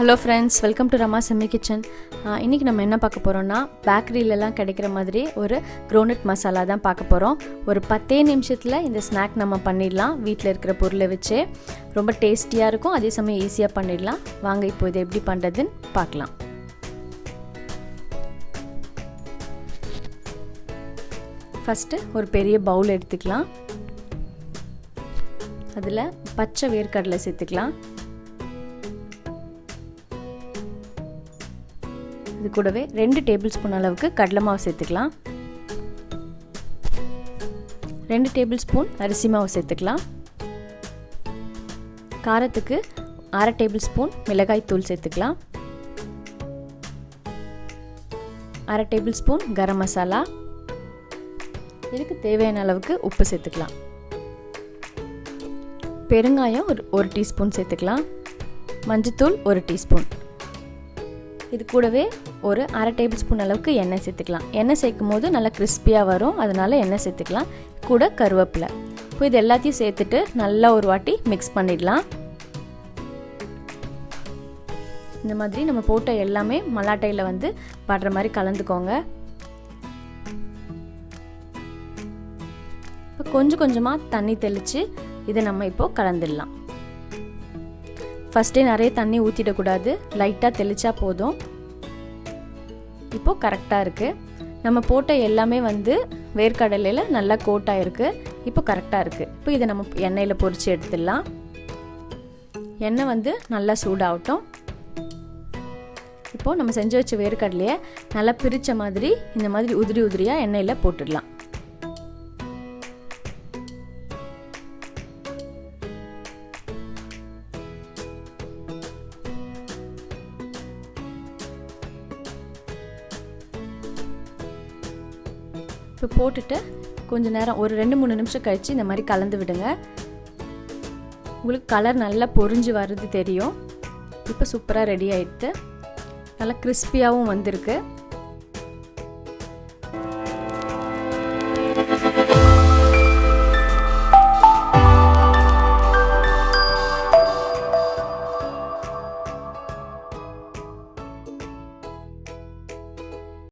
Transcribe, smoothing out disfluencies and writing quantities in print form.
Hello friends, welcome to Ramas Yummy Kitchen. இன்றைக்கி நம்ம என்ன பார்க்க போகிறோம்னா, பேக்கரியிலலாம் கிடைக்கிற மாதிரி ஒரு groundnut மசாலா தான் பார்க்க போகிறோம். ஒரு 10 நிமிஷத்தில் இந்த ஸ்நாக் நம்ம பண்ணிடலாம். வீட்டில் இருக்கிற பொருளை வச்சே ரொம்ப டேஸ்டியாக இருக்கும், அதே சமயம் ஈஸியாக பண்ணிடலாம். வாங்க இப்போ இதை எப்படி பண்ணுறதுன்னு பார்க்கலாம். ஃபஸ்ட்டு ஒரு பெரிய பவுல் எடுத்துக்கலாம். அதில் பச்சை வேர்க்கடலை சேர்த்துக்கலாம். இது கூடவே 2 டேபிள் ஸ்பூன் அளவுக்கு கடலை மாவு சேர்த்துக்கலாம். 2 டேபிள் ஸ்பூன் அரிசி மாவு சேர்த்துக்கலாம். காரத்துக்கு 1/2 டேபிள் ஸ்பூன் மிளகாய் தூள் சேர்த்துக்கலாம். 1/2 டேபிள் ஸ்பூன் கரம் மசாலா. இதுக்கு தேவையான அளவுக்கு உப்பு சேர்த்துக்கலாம். பெருங்காயம் ஒரு டீஸ்பூன் சேர்த்துக்கலாம். மஞ்சத்தூள் 1 டீஸ்பூன். இது கூடவே ஒரு 1/2 டேபிள் ஸ்பூன் அளவுக்கு எண்ணெய் சேர்த்துக்கலாம். எண்ணெய் சேர்க்கும் போது நல்லா கிறிஸ்பியாக வரும், அதனால் எண்ணெய் சேர்த்துக்கலாம். கூட கருவேப்பிலை. இப்போ இது எல்லாத்தையும் சேர்த்துட்டு நல்லா ஒரு வாட்டி மிக்ஸ் பண்ணிடலாம். இந்த மாதிரி நம்ம போட்ட எல்லாமே மலாட்டையில் வந்து படுற மாதிரி கலந்துக்கோங்க. இப்போ கொஞ்சம் கொஞ்சமாக தண்ணி தெளித்து இதை நம்ம இப்போது கலந்துடலாம். ஃபஸ்ட்டே நிறைய தண்ணி ஊற்றிடக்கூடாது, லைட்டாக தெளித்தா போதும். இப்போது கரெக்டாக இருக்குது. நம்ம போட்ட எல்லாமே வந்து வேர்க்கடலையில் நல்லா கோட்டாக இருக்குது. இப்போ கரெக்டாக இருக்குது. இப்போ இதை நம்ம எண்ணெயில் பொரித்து எடுத்துடலாம். எண்ணெய் வந்து நல்லா சூடாகட்டும். இப்போது நம்ம செஞ்சு வச்ச வேர்க்கடலையை நல்லா பிரித்த மாதிரி இந்த மாதிரி உதிரி உதிரியாக எண்ணெயில் போட்டுடலாம். இப்போ போட்டுட்டு கொஞ்சம் நேரம் ஒரு 2-3 நிமிஷம் கழித்து இந்த மாதிரி கலந்து விடுங்க. உங்களுக்கு கலர் நல்லா பொரிஞ்சு வர்றது தெரியும். இப்போ சூப்பராக ரெடி ஆகிடுது. நல்லா கிறிஸ்பியாகவும் வந்திருக்கு.